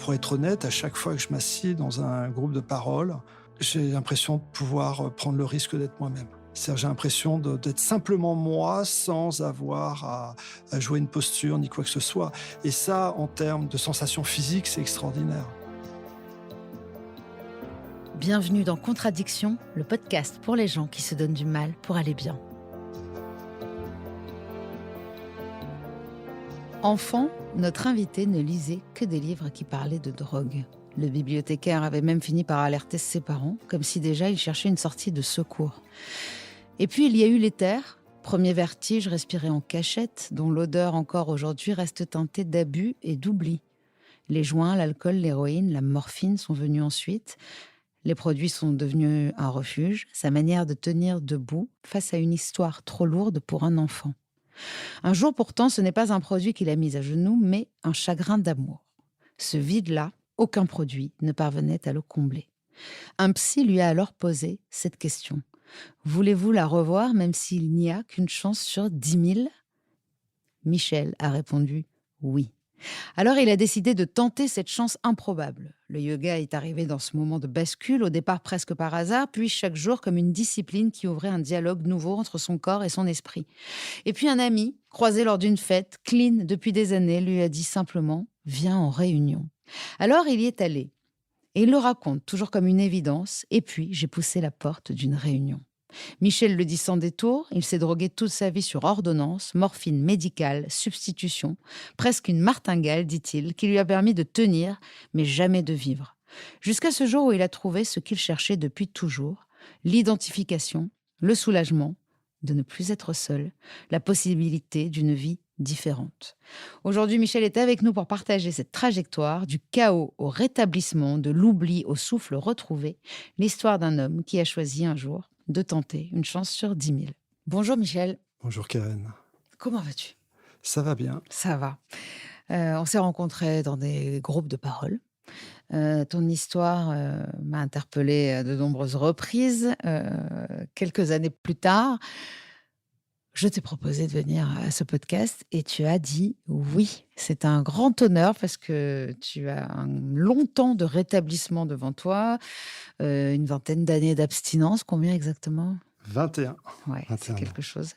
Pour être honnête, à chaque fois que je m'assieds dans un groupe de parole, j'ai l'impression de pouvoir prendre le risque d'être moi-même. C'est-à-dire, j'ai l'impression d'être simplement moi sans avoir à jouer une posture ni quoi que ce soit. Et ça, en termes de sensations physiques, c'est extraordinaire. Bienvenue dans Contradiction, le podcast pour les gens qui se donnent du mal pour aller bien. Enfant, notre invité ne lisait que des livres qui parlaient de drogue. Le bibliothécaire avait même fini par alerter ses parents, comme si déjà il cherchait une sortie de secours. Et puis il y a eu l'éther, premier vertige respiré en cachette, dont l'odeur encore aujourd'hui reste teintée d'abus et d'oubli. Les joints, l'alcool, l'héroïne, la morphine sont venus ensuite. Les produits sont devenus un refuge, sa manière de tenir debout face à une histoire trop lourde pour un enfant. Un jour pourtant, ce n'est pas un produit qui l'a mis à genoux, mais un chagrin d'amour. Ce vide-là, aucun produit ne parvenait à le combler. Un psy lui a alors posé cette question. Voulez-vous la revoir même s'il n'y a qu'une chance sur 10 000 ? Michel a répondu oui. Alors il a décidé de tenter cette chance improbable. Le yoga est arrivé dans ce moment de bascule, au départ presque par hasard, puis chaque jour comme une discipline qui ouvrait un dialogue nouveau entre son corps et son esprit. Et puis un ami, croisé lors d'une fête, clean depuis des années, lui a dit simplement « Viens en réunion ». Alors il y est allé. Et il le raconte, toujours comme une évidence, et puis j'ai poussé la porte d'une réunion. Michel le dit sans détour, il s'est drogué toute sa vie sur ordonnance, morphine médicale, substitution, presque une martingale, dit-il, qui lui a permis de tenir, mais jamais de vivre. Jusqu'à ce jour où il a trouvé ce qu'il cherchait depuis toujours, l'identification, le soulagement, de ne plus être seul, la possibilité d'une vie différente. Aujourd'hui, Michel est avec nous pour partager cette trajectoire du chaos au rétablissement, de l'oubli au souffle retrouvé, l'histoire d'un homme qui a choisi un jour de tenter une chance sur 10 000. Bonjour Michel. Bonjour Karen. Comment vas-tu ? Ça va bien. Ça va. On s'est rencontrés dans des groupes de parole. Ton histoire m'a interpellée à de nombreuses reprises. Quelques années plus tard, je t'ai proposé de venir à ce podcast et tu as dit oui. C'est un grand honneur parce que tu as un long temps de rétablissement devant toi, une vingtaine d'années d'abstinence. Combien exactement ? 21. Ouais, 21 c'est ans. quelque chose.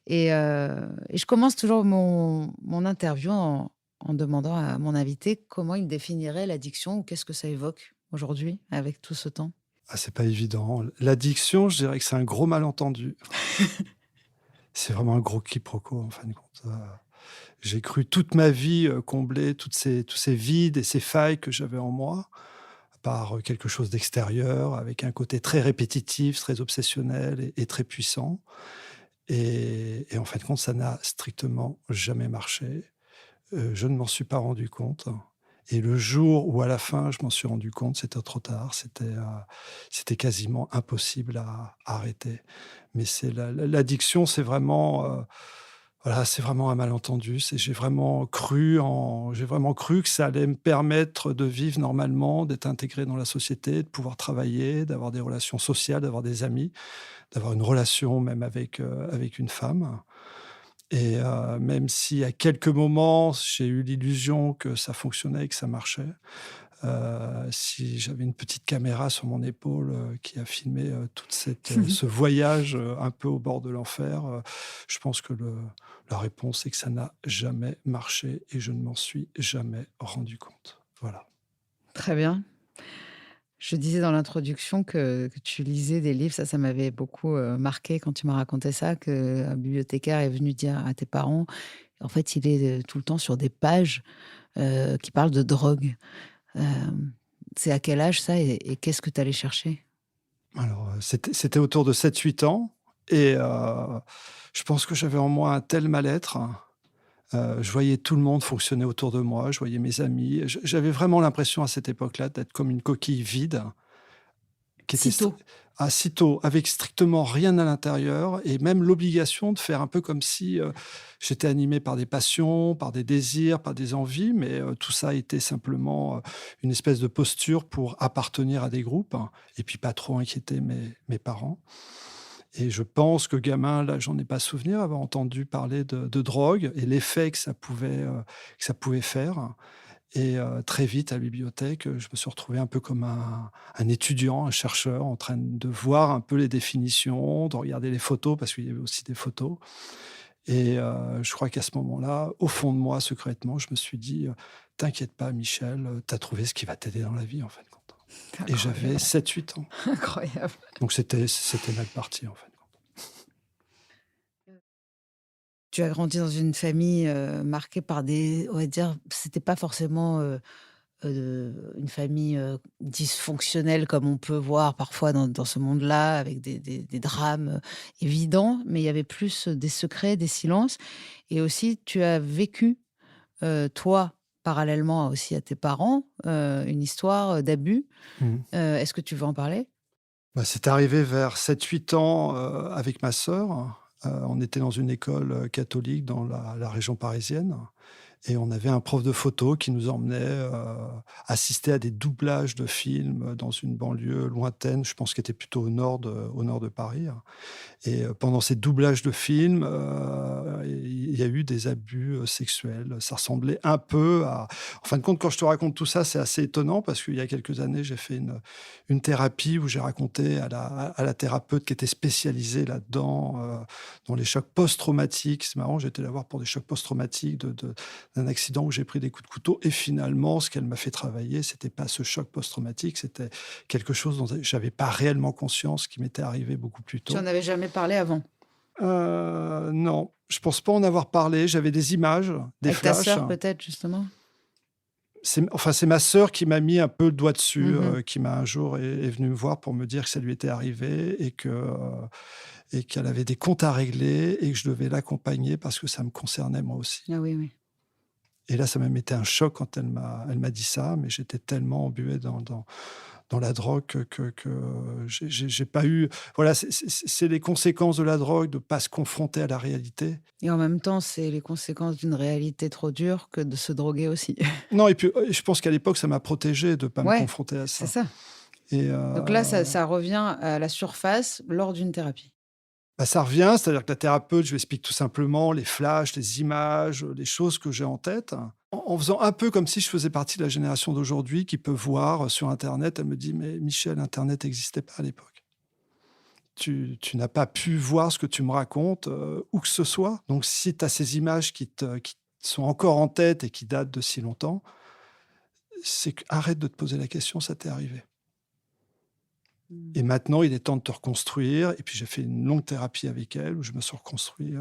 Et je commence toujours mon interview en demandant à mon invité comment il définirait l'addiction ou qu'est-ce que ça évoque aujourd'hui avec tout ce temps. Ah, c'est pas évident. L'addiction, je dirais que c'est un gros malentendu. C'est vraiment un gros quiproquo, en fin de compte. J'ai cru toute ma vie combler tous ces vides et ces failles que j'avais en moi par quelque chose d'extérieur, avec un côté très répétitif, très obsessionnel et très puissant. Et en fin de compte, ça n'a strictement jamais marché. Je ne m'en suis pas rendu compte. Et le jour où, à la fin, je m'en suis rendu compte, c'était trop tard. C'était quasiment impossible à arrêter. Mais l'addiction, c'est vraiment, voilà, c'est vraiment un malentendu. J'ai vraiment cru que ça allait me permettre de vivre normalement, d'être intégré dans la société, de pouvoir travailler, d'avoir des relations sociales, d'avoir des amis, d'avoir une relation même avec une femme. Et même si à quelques moments, j'ai eu l'illusion que ça fonctionnait et que ça marchait, si j'avais une petite caméra sur mon épaule, qui a filmé, ce voyage, un peu au bord de l'enfer, je pense que la réponse est que ça n'a jamais marché et je ne m'en suis jamais rendu compte. Voilà. Très bien. Je disais dans l'introduction que tu lisais des livres, ça m'avait beaucoup marqué quand tu m'as raconté ça, qu'un bibliothécaire est venu dire à tes parents, en fait, il est tout le temps sur des pages qui parlent de drogue. Euh, c'est à quel âge ça et qu'est-ce que tu allais chercher ? Alors, c'était autour de 7-8 ans et je pense que j'avais en moi un tel mal-être. Je voyais tout le monde fonctionner autour de moi, je voyais mes amis. J'avais vraiment l'impression à cette époque-là d'être comme une coquille vide qui était Sitôt. sitôt, avec strictement rien à l'intérieur et même l'obligation de faire un peu comme si j'étais animé par des passions, par des désirs, par des envies, mais tout ça était simplement une espèce de posture pour appartenir à des groupes, hein, et puis pas trop inquiéter mes parents. Et je pense que gamin, là, j'en ai pas souvenir, avoir entendu parler de drogue et l'effet que ça pouvait faire. Et très vite, à la bibliothèque, je me suis retrouvé un peu comme un étudiant, un chercheur, en train de voir un peu les définitions, de regarder les photos, parce qu'il y avait aussi des photos. Et je crois qu'à ce moment-là, au fond de moi, secrètement, je me suis dit, «T'inquiète pas Michel, tu as trouvé ce qui va t'aider dans la vie, en fin de compte». C'est Et j'avais incroyable. 7-8 ans. Incroyable. Donc c'était mal parti, en fin de compte. Tu as grandi dans une famille, marquée par des on va dire, c'était pas forcément, une famille, dysfonctionnelle comme on peut voir parfois dans ce monde-là avec des drames, évidents, mais il y avait plus, des secrets, des silences et aussi tu as vécu, toi, parallèlement aussi à tes parents, une histoire, d'abus. Mmh. Est-ce que tu veux en parler? Bah, c'est arrivé vers 7-8 ans, avec ma sœur. On était dans une école, catholique dans la région parisienne. Et on avait un prof de photo qui nous emmenait, assister à des doublages de films, dans une banlieue lointaine, je pense qu'elle était plutôt au nord de Paris. Et pendant ces doublages de films, il y a eu des abus, sexuels. Ça ressemblait un peu à en fin de compte, quand je te raconte tout ça, c'est assez étonnant parce qu'il y a quelques années, j'ai fait une thérapie où j'ai raconté à la thérapeute qui était spécialisée là-dedans, dans les chocs post-traumatiques. C'est marrant, j'ai été la voir pour des chocs post-traumatiques d'un accident où j'ai pris des coups de couteau et finalement, ce qu'elle m'a fait travailler, c'était pas ce choc post-traumatique, c'était quelque chose dont j'avais pas réellement conscience qui m'était arrivé beaucoup plus Tu en tôt. avais jamais parlé avant? Non, je pense pas en avoir parlé. J'avais des images, des Avec ta flashs. sœur peut-être justement? C'est ma sœur qui m'a mis un peu le doigt dessus, Mmh. qui m'a un jour est venue me voir pour me dire que ça lui était arrivé et qu'elle avait des comptes à régler et que je devais l'accompagner parce que ça me concernait moi aussi. Ah oui, oui. Et là, ça m'a été un choc quand elle m'a dit ça, mais j'étais tellement embué dans la drogue que j'ai pas eu voilà, c'est les conséquences de la drogue, de pas se confronter à la réalité. Et en même temps, c'est les conséquences d'une réalité trop dure que de se droguer aussi. Non et puis, je pense qu'à l'époque, ça m'a protégé de pas me Ouais, confronter à c'est ça ça. et Donc là, ça revient à la surface lors d'une thérapie. bah, ça revient, c'est-à-dire que la thérapeute, je lui explique tout simplement les flashs, les images, les choses que j'ai en tête, en faisant un peu comme si je faisais partie de la génération d'aujourd'hui qui peut voir, sur internet. Elle me dit: «Mais Michel, internet n'existait pas à l'époque. Tu n'as pas pu voir ce que tu me racontes, où que ce soit. Donc si tu as ces images qui sont encore en tête et qui datent de si longtemps, c'est que arrête de te poser la question, ça t'est arrivé. Mmh. Et maintenant, il est temps de te reconstruire». Et puis j'ai fait une longue thérapie avec elle où je me suis reconstruit,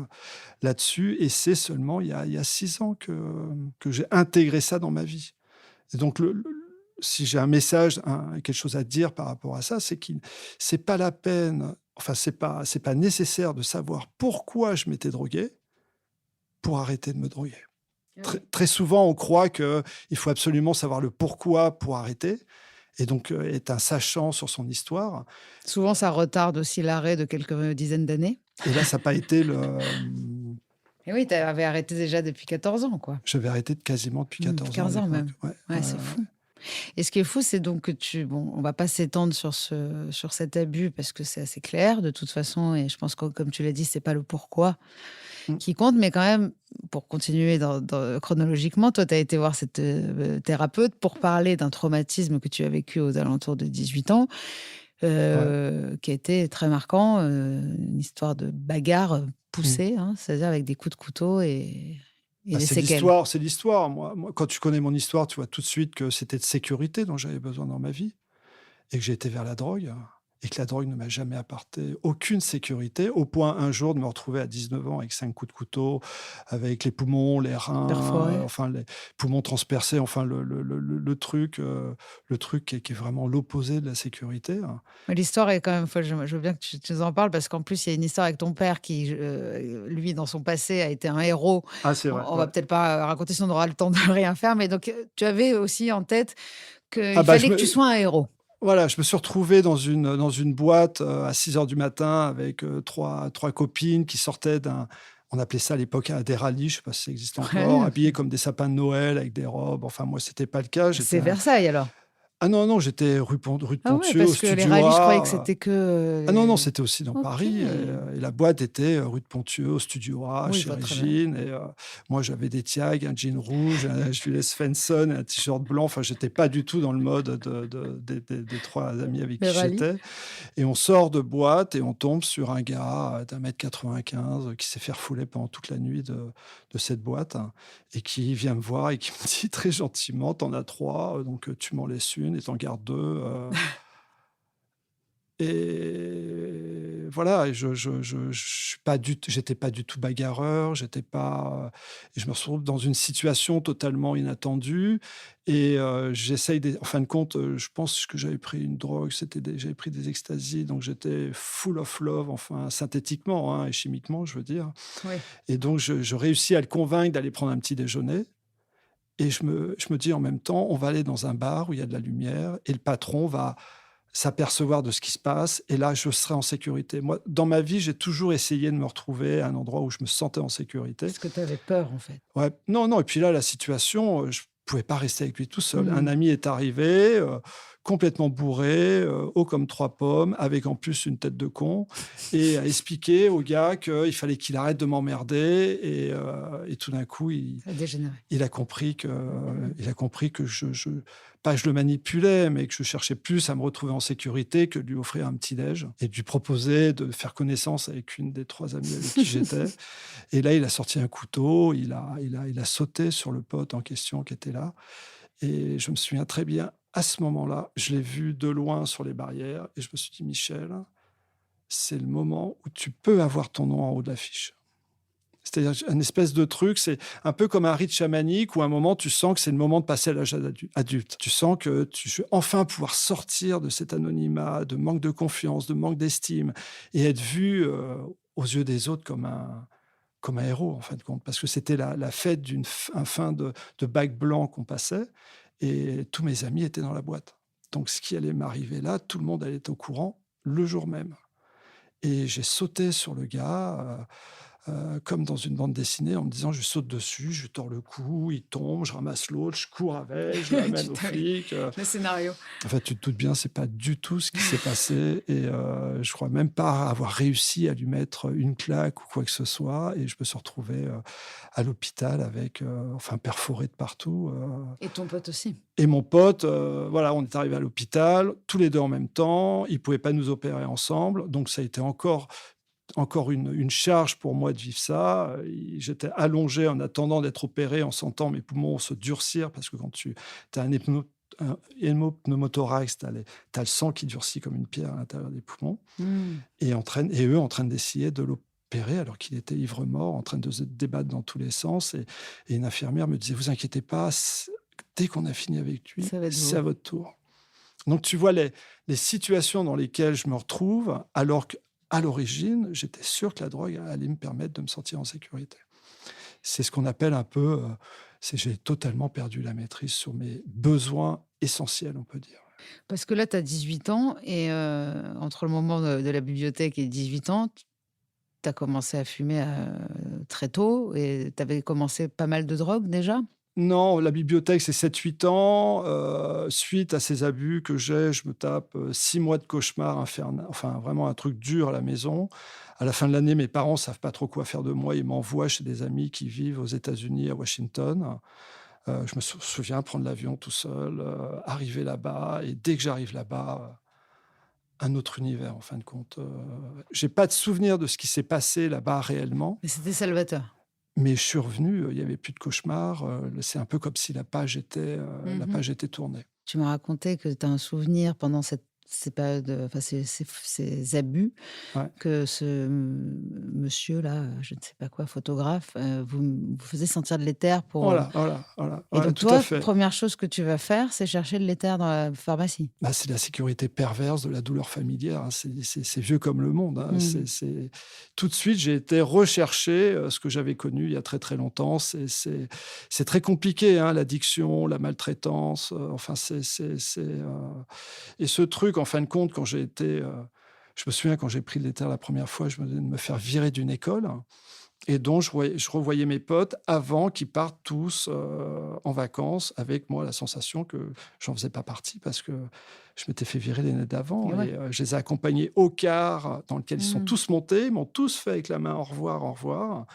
là-dessus et c'est seulement il y a 6 ans que j'ai intégré ça dans ma vie. Et donc si j'ai un message, quelque chose à dire par rapport à ça, c'est pas la peine, enfin c'est pas nécessaire de savoir pourquoi je m'étais drogué pour arrêter de me droguer. Ah Très oui. très souvent, on croit qu'il faut absolument savoir le pourquoi pour arrêter et donc être un sachant sur son histoire. Souvent, ça retarde aussi l'arrêt de quelques dizaines d'années. Et là, ça n'a pas été Et oui, tu avais arrêté déjà depuis 14 ans, quoi. j'avais arrêté de quasiment depuis Depuis 14 ans à 15 ans l'époque. même. Ouais, Ouais, ouais, c'est ouais. fou. Et ce qui est fou, c'est donc que bon, on va pas s'étendre sur cet abus parce que c'est assez clair de toute façon et je pense que comme tu l'as dit, c'est pas le pourquoi Mmh. qui compte, mais quand même, pour continuer chronologiquement, toi, tu as été voir cette, thérapeute pour parler d'un traumatisme que tu as vécu aux alentours de 18 ans, Ouais. qui a été très marquant, une histoire de bagarre, Mmh. poussée, hein, c'est-à-dire avec des coups de couteau et Bah, des séquelles. c'est l'histoire. Moi, quand tu connais mon histoire, tu vois tout de suite que c'était de sécurité dont j'avais besoin dans ma vie et que j'ai été vers la drogue et que la drogue ne m'a jamais apporté aucune sécurité, au point un jour de me retrouver à 19 ans avec 5 coups de couteau, avec les poumons, les reins, Perforé. enfin les poumons transpercés, enfin le truc qui est vraiment l'opposé de la sécurité. Mais l'histoire est quand même folle. Je veux bien que tu nous en parles parce qu'en plus, il y a une histoire avec ton père qui, lui, dans son passé, a été un héros. Ah, c'est vrai, On ouais. va peut-être pas raconter sinon on aura le temps de rien faire, mais donc tu avais aussi en tête Ah qu'il bah, je fallait que tu me sois un héros. Voilà, je me suis retrouvé dans une boîte, à 6 heures du matin avec, 3 copines qui sortaient on appelait ça à l'époque, des rallyes, je sais pas si ça existe encore, Ouais, habillées comme des sapins de Noël avec des robes. Enfin moi, c'était pas le cas, j'étais c'est un Versailles alors? Ah non, non, j'étais rue de Ah ouais, Pontieux, au parce que les rallyes, je croyais que Studio A. c'était que, Ah non, non, c'était aussi dans OK. Paris et la boîte était, rue de Pontieux, au Studio A, Oui, je chez vois très bien. Régine et moi, j'avais des Tiag, un jean rouge, un Jules Svensson et un t-shirt blanc. Enfin, j'étais pas du tout dans le mode des 3 amis avec Les qui rallyes? j'étais et on sort de boîte et on tombe sur un gars, d'1,95 m qui s'est fait refouler pendant toute la nuit de cette boîte, hein, et qui vient me voir et qui me dit très gentiment: «Tu en as 3, donc tu m'en laisses une et tu en gardes 2, et voilà, et je suis pas du t j'étais pas du tout bagarreur, j'étais pas, et je me retrouve dans une situation totalement inattendue et j'essaye en fin de compte, je pense que j'avais pris une drogue, j'avais pris des ecstasy, donc j'étais full of love, enfin synthétiquement, hein, et chimiquement, je veux dire, Oui. et donc je réussis à le convaincre d'aller prendre un petit déjeuner et je me dis en même temps: «On va aller dans un bar où il y a de la lumière et le patron va s'apercevoir de ce qui se passe et là, je serai en sécurité». Moi, dans ma vie, j'ai toujours essayé de me retrouver à un endroit où je me sentais en sécurité. Parce que tu avais peur, en fait. Ouais, non, non, et puis là, la situation, je pouvais pas rester avec lui tout seul. Un Mmh. ami est arrivé, complètement bourré, haut comme 3 pommes, avec en plus une tête de con et a expliqué au gars qu'il fallait qu'il arrête de m'emmerder et tout d'un coup, Ça a dégénéré. il a compris que je pas que je le manipulais, mais que je cherchais plus à me retrouver en sécurité que de lui offrir un petit déj et de lui proposer de faire connaissance avec une des 3 amies avec qui j'étais. Et là, il a sorti un couteau, il a sauté sur le pote en question qui était là et je me souviens très bien, à ce moment-là, je l'ai vu de loin sur les barrières et je me suis dit: «Michel, c'est le moment où tu peux avoir ton nom en haut de l'affiche». C'est-à-dire un espèce de truc, c'est un peu comme un rite chamanique où à un moment tu sens que c'est le moment de passer à l'âge adulte. Tu sens que je vais enfin pouvoir sortir de cet anonymat, de manque de confiance, de manque d'estime et être vu, aux yeux des autres comme un héros en fin de compte. Parce que c'était la fête un fin de bac blanc qu'on passait et tous mes amis étaient dans la boîte. Donc ce qui allait m'arriver là, tout le monde allait être au courant le jour même. Et j'ai sauté sur le gars, comme dans une bande dessinée en me disant: «Je saute dessus, je lui tords le cou, il tombe, je ramasse l'autre, je cours avec, je l'amène Tu aux t'avais flics», le scénario. enfin, tu te doutes bien, c'est pas du tout ce qui s'est passé et je crois même pas avoir réussi à lui mettre une claque ou quoi que ce soit et je me suis retrouvé, à l'hôpital avec, enfin perforé de partout, Et ton pote aussi? et mon pote, voilà, on est arrivé à l'hôpital tous les 2 en même temps. Ils pouvaient pas nous opérer ensemble, donc ça a été encore une charge pour moi de vivre ça. J'étais allongé en attendant d'être opéré, en sentant mes poumons se durcir parce que quand tu as un hémopneumothorax, tu as le sang qui durcit comme une pierre à l'intérieur des poumons Mmh. et eux en train d'essayer de l'opérer alors qu'il était ivre-mort, en train de se débattre dans tous les sens et une infirmière me disait: «Vous inquiétez pas, dès qu'on a fini avec lui, Ça va être c'est vous. à votre tour». Donc tu vois les situations dans lesquelles je me retrouve, alors qu'à l'origine, j'étais sûr que la drogue allait me permettre de me sentir en sécurité. C'est ce qu'on appelle un peu, c'est j'ai totalement perdu la maîtrise sur mes besoins essentiels, on peut dire. Parce que là, tu as 18 ans et entre le moment de la bibliothèque et 18 ans, tu as commencé à fumer, très tôt et tu avais commencé pas mal de drogue déjà? Non, la bibliothèque, c'est 7-8 ans. Suite à ces abus que j'ai, je me tape, 6 mois de cauchemar infernal, enfin vraiment un truc dur à la maison. À la fin de l'année, mes parents savent pas trop quoi faire de moi. Ils m'envoient chez des amis qui vivent aux États-Unis, à Washington. Je me souviens prendre l'avion tout seul, arriver là-bas et dès que j'arrive là-bas, un autre univers en fin de compte. J'ai pas de souvenir de ce qui s'est passé là-bas réellement, Mais c'était salvateur? mais je suis revenu, il y avait plus de cauchemar, c'est un peu comme si la Mmh. page était tournée. Tu m'as raconté que tu as un souvenir pendant ces périodes, enfin ces abus, Ouais. que ce monsieur-là, je ne sais pas quoi, photographe, vous faisait sentir de l'éther pour, Voilà, voilà, voilà, et ouais, donc tout à toi, fait. première chose que tu vas faire, c'est chercher de l'éther dans la pharmacie? Bah, c'est la sécurité perverse de la douleur familière, hein. C'est vieux comme le monde, hein. Mmh. Tout de suite, j'ai été rechercher, ce que j'avais connu il y a très, très longtemps. C'est très compliqué, hein, l'addiction, la maltraitance, enfin et ce truc, en fin de compte, quand j'ai été, je me souviens quand j'ai pris de l'éther la première fois, je venais de me faire virer d'une école. Et donc, je revoyais mes potes avant qu'ils partent tous en vacances, avec moi la sensation que j'en faisais pas partie parce que je m'étais fait virer l'année d'avant. Et ouais. Et je les ai accompagnés au car dans lequel ils sont Mmh. tous montés, ils m'ont tous fait avec la main au revoir, au revoir.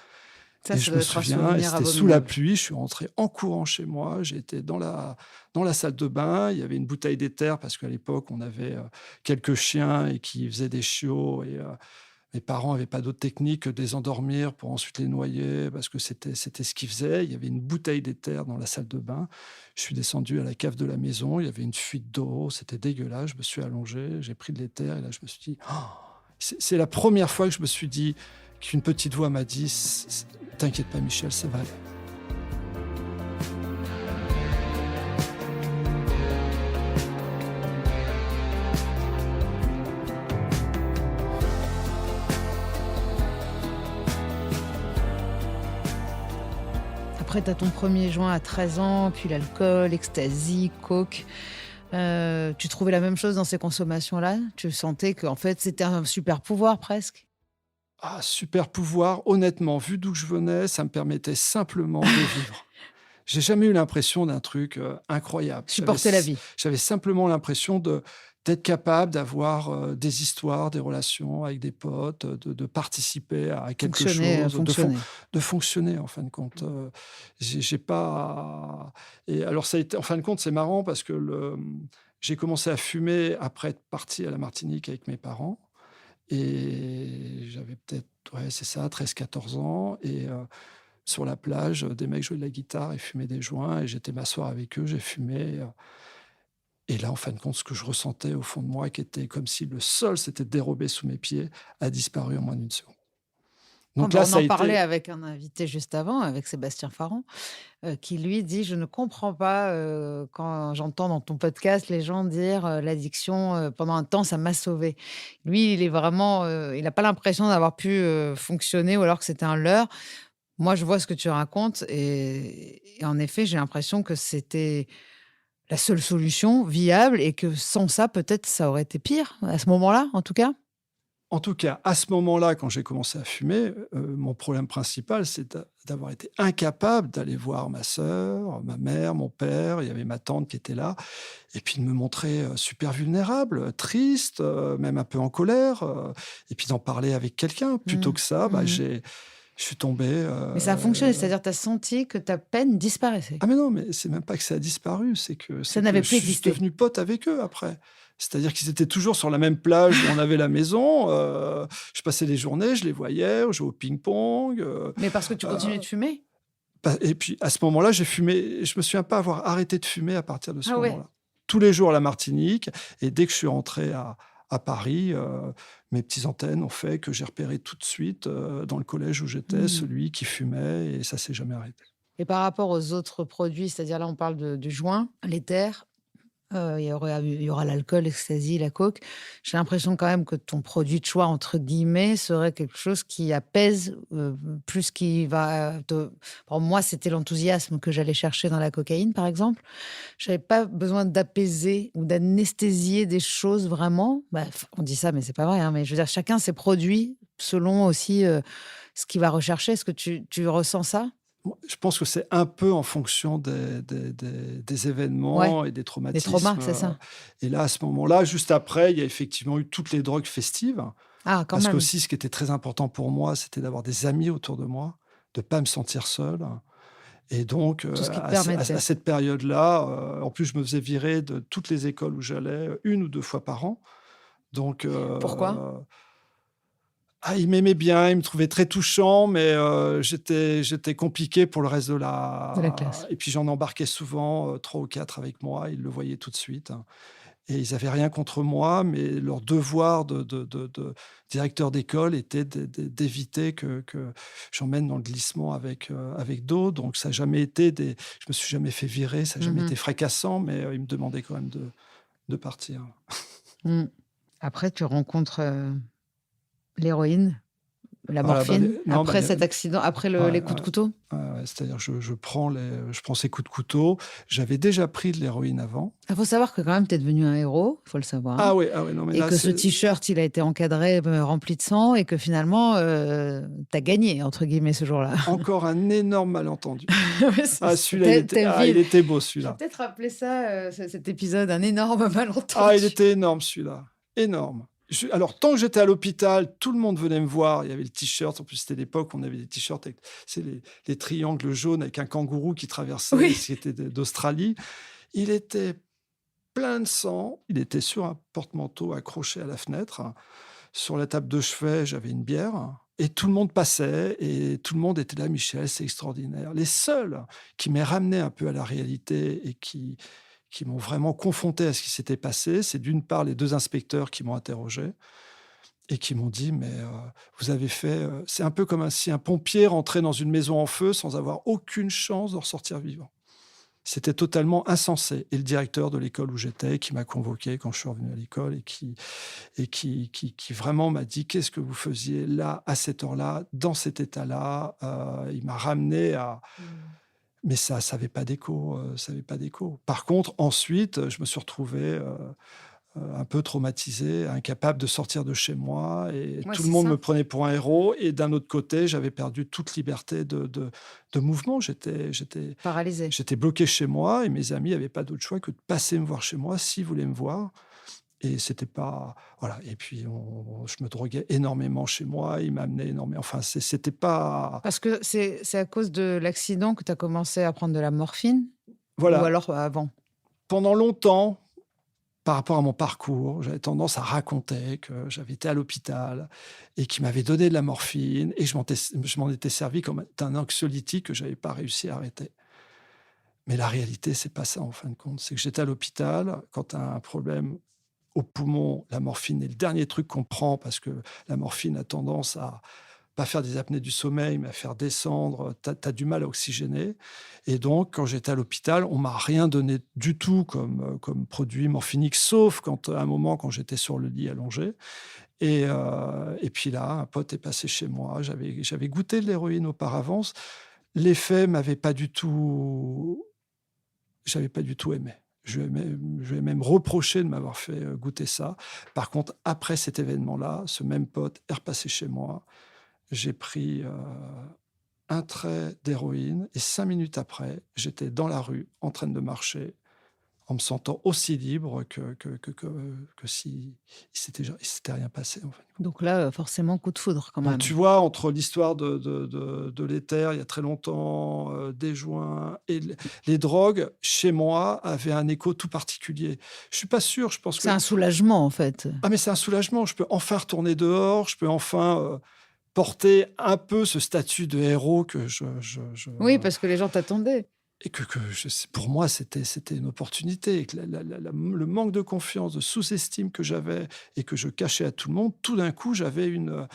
Ça Et je doit me être un souviens, et souvenir c'était sous la abominable. pluie, je suis rentré en courant chez moi. J'ai été dans la salle de bain. Il y avait une bouteille d'éther parce qu'à l'époque, on avait quelques chiens et qui faisaient des chiots. Et mes parents n'avaient pas d'autre technique que de les endormir pour ensuite les noyer parce que c'était ce qu'ils faisaient. Il y avait une bouteille d'éther dans la salle de bain. Je suis descendu à la cave de la maison. Il y avait une fuite d'eau. C'était dégueulasse. Je me suis allongé. J'ai pris de l'éther et là, je me suis dit, oh, c'est la première fois que je me suis dit qu'une petite voix m'a dit, t'inquiète pas, Michel, ça va aller. Après, tu as ton premier joint à 13 ans, puis l'alcool, ecstasy, coke. Tu trouvais la même chose dans ces consommations-là? Tu sentais qu'en fait, c'était un super pouvoir presque? Ah, super pouvoir. Honnêtement, vu d'où je venais, ça me permettait simplement de vivre. J'ai jamais eu l'impression d'un truc incroyable. Supporter la vie, J'avais simplement l'impression d'être capable d'avoir des histoires, des relations avec des potes, de participer à quelque fonctionner, chose, fonctionner. de fonctionner en fin de compte. J'ai pas. Et alors ça a été, en fin de compte, c'est marrant parce que j'ai commencé à fumer après être parti à la Martinique avec mes parents. Et j'avais peut-être, ouais, c'est ça, 13, 14 ans. Et sur la plage, des mecs jouaient de la guitare et fumaient des joints. Et j'étais m'asseoir avec eux, j'ai fumé. Et là, en fin de compte, ce que je ressentais au fond de moi, qui était comme si le sol s'était dérobé sous mes pieds, a disparu en moins d'une seconde. Oh, Donc bah, là, on ça a en parlait été. avec un invité juste avant, avec Sébastien Farand, qui lui dit: «Je ne comprends pas, quand j'entends dans ton podcast les gens dire, l'addiction, pendant un temps, ça m'a sauvé». Lui, il est vraiment, il n'a pas l'impression d'avoir pu, fonctionner ou alors que c'était un leurre. Moi, je vois ce que tu racontes et en effet, j'ai l'impression que c'était la seule solution viable et que sans ça, peut-être, ça aurait été pire, à ce moment-là, en tout cas? En tout cas, à ce moment-là, quand j'ai commencé à fumer, mon problème principal, c'est d'avoir été incapable d'aller voir ma sœur, ma mère, mon père. Il y avait ma tante qui était là, et puis de me montrer super vulnérable, triste, même un peu en colère, et puis d'en parler avec quelqu'un. Plutôt Mmh. que ça, bah, Mmh. je suis tombé. Mais ça a fonctionné, c'est-à-dire tu as senti que ta peine disparaissait? Ah mais non, mais c'est même pas que ça a disparu, c'est que Ça c'est que n'avait je plus suis existé? devenu pote avec eux après. C'est-à-dire qu'ils étaient toujours sur la même plage où on avait la maison. Je passais les journées, je les voyais, on jouait au ping-pong. Mais parce que tu continuais de fumer? Et puis à ce moment-là, j'ai fumé. Je me souviens pas avoir arrêté de fumer à partir de ce Ah ouais. moment-là. Tous les jours à la Martinique, et dès que je suis rentré à Paris, mes petits antennes ont fait que j'ai repéré tout de suite dans le collège où j'étais Mmh. celui qui fumait, et ça s'est jamais arrêté. Et par rapport aux autres produits, c'est-à-dire là, on parle du joint, l'éther, il y aura l'alcool, l'ecstasy, la coke. J'ai l'impression quand même que ton «produit de choix» entre guillemets serait quelque chose qui apaise, plus qui va te pour moi, c'était l'enthousiasme que j'allais chercher dans la cocaïne, par exemple. J'avais pas besoin d'apaiser ou d'anesthésier des choses vraiment. Bah, on dit ça, mais c'est pas vrai, hein, mais je veux dire, chacun ses produits selon aussi, ce qu'il va rechercher. Est-ce que tu ressens ça? Moi, je pense que c'est un peu en fonction des Ouais, événements et des des traumas, traumatismes. c'est ça? Et là, à ce moment-là, juste après, il y a effectivement eu toutes les drogues festives. Ah, quand Parce même. qu'aussi, ce qui était très important pour moi, c'était d'avoir des amis autour de moi, de ne pas me sentir seul. Et donc, Tout ce qui te à permettait. cette période-là, en plus, je me faisais virer de toutes les écoles où j'allais, 1 ou 2 fois par an. Donc, Pourquoi? il m'aimait bien, il me trouvait très touchant, mais j'étais compliqué pour le reste de De la la. classe. Et puis j'en embarquais souvent 3 ou 4 avec moi, ils le voyaient tout de suite. Et ils avaient rien contre moi, mais leur devoir de directeur d'école était d'éviter que j'emmène dans le glissement avec d'autres. Donc ça n'a jamais été je me suis jamais fait virer, ça n'a jamais Mmh. été fracassant, mais ils me demandaient quand même de partir. Mmh. Après tu rencontres, l'héroïne la Voilà, morphine, non, après cet accident, après ouais, les coups de couteau? c'est-à-dire je prends ces coups de couteau. J'avais déjà pris de l'héroïne avant. Il faut savoir que quand même, tu es devenu un héros, il faut le savoir. Ah ouais, non, mais Et là, que ce t-shirt, il a été encadré, rempli de sang, et que finalement, tu as gagné, entre guillemets, ce jour-là. encore un énorme malentendu. Celui-là, Ta il était beau, Je vais celui-là. peut-être rappeler ça, cet épisode, un énorme malentendu. Il était énorme, celui-là. Énorme. Alors, tant que j'étais à l'hôpital, tout le monde venait me voir. Il y avait le t-shirt. En plus, c'était l'époque où on avait des t-shirts avec les triangles jaunes avec un kangourou qui traversait, Oui. qui était d'Australie. Il était plein de sang. Il était sur un porte-manteau accroché à la fenêtre. Sur la table de chevet, j'avais une bière. Et tout le monde passait et tout le monde était là. Michel, c'est extraordinaire. Les seuls qui m'aient ramené un peu à la réalité et qui m'ont vraiment confronté à ce qui s'était passé, c'est d'une part les 2 inspecteurs qui m'ont interrogé et qui m'ont dit: «Mais vous avez fait» c'est un peu comme si un pompier rentrait dans une maison en feu sans avoir aucune chance de ressortir vivant. C'était totalement insensé et le directeur de l'école où j'étais, qui m'a convoqué quand je suis revenu à l'école et qui vraiment m'a dit: «Qu'est-ce que vous faisiez là, à cette heure-là, dans cet état-là?» Il m'a ramené à mais ça avait pas d'écho, ça avait pas d'écho. Par contre, ensuite, je me suis retrouvé, un peu traumatisé, incapable de sortir de chez moi et Ouais, tout le c'est monde ça. me prenait pour un héros et d'un autre côté, j'avais perdu toute liberté de mouvement. Paralysé. J'étais bloqué chez moi et mes amis n'avaient pas d'autre choix que de passer me voir chez moi s'ils voulaient me voir et c'était pas voilà et puis je me droguais énormément chez moi, ils m'amenaient énormément enfin c'était pas Parce que c'est à cause de l'accident que tu as commencé à prendre de la morphine? Ou voilà. alors avant? Pendant longtemps, par rapport à mon parcours, j'avais tendance à raconter que j'avais été à l'hôpital et qu'ils m'avaient donné de la morphine et je m'en étais servi comme d'un anxiolytique que j'avais pas réussi à arrêter. Mais la réalité, c'est pas ça en fin de compte. C'est que j'étais à l'hôpital, quand tu as un problème au poumon, la morphine est le dernier truc qu'on prend parce que la morphine a tendance à pas faire des apnées du sommeil, mais à faire descendre. Tu as du mal à oxygéner. Et donc, quand j'étais à l'hôpital, on m'a rien donné du tout comme produit morphinique, sauf quand, à un moment, quand j'étais sur le lit allongé. Et puis là, un pote est passé chez moi. J'avais goûté de l'héroïne auparavant. L'effet m'avait pas du tout... J'avais pas du tout aimé. Je lui ai même reproché de m'avoir fait goûter ça. Par contre, après cet événement-là, ce même pote est repassé chez moi. J'ai pris un trait d'héroïne et 5 minutes après, j'étais dans la rue en train de marcher en me sentant aussi libre que si il s'était rien passé, en fait. Donc là, forcément, coup de foudre quand Bon, même. tu vois, entre l'histoire de l'éther, il y a très longtemps, des joints et les drogues, chez moi, avaient un écho tout particulier. Je suis pas sûr, je pense que C'est un soulagement, en fait. mais c'est un soulagement. Je peux enfin retourner dehors, je peux enfin, porter un peu ce statut de héros que je Oui, parce que les gens t'attendaient. et que pour moi, c'était une opportunité et que le manque de confiance, de sous-estime que j'avais et que je cachais à tout le monde, tout d'un coup, j'avais une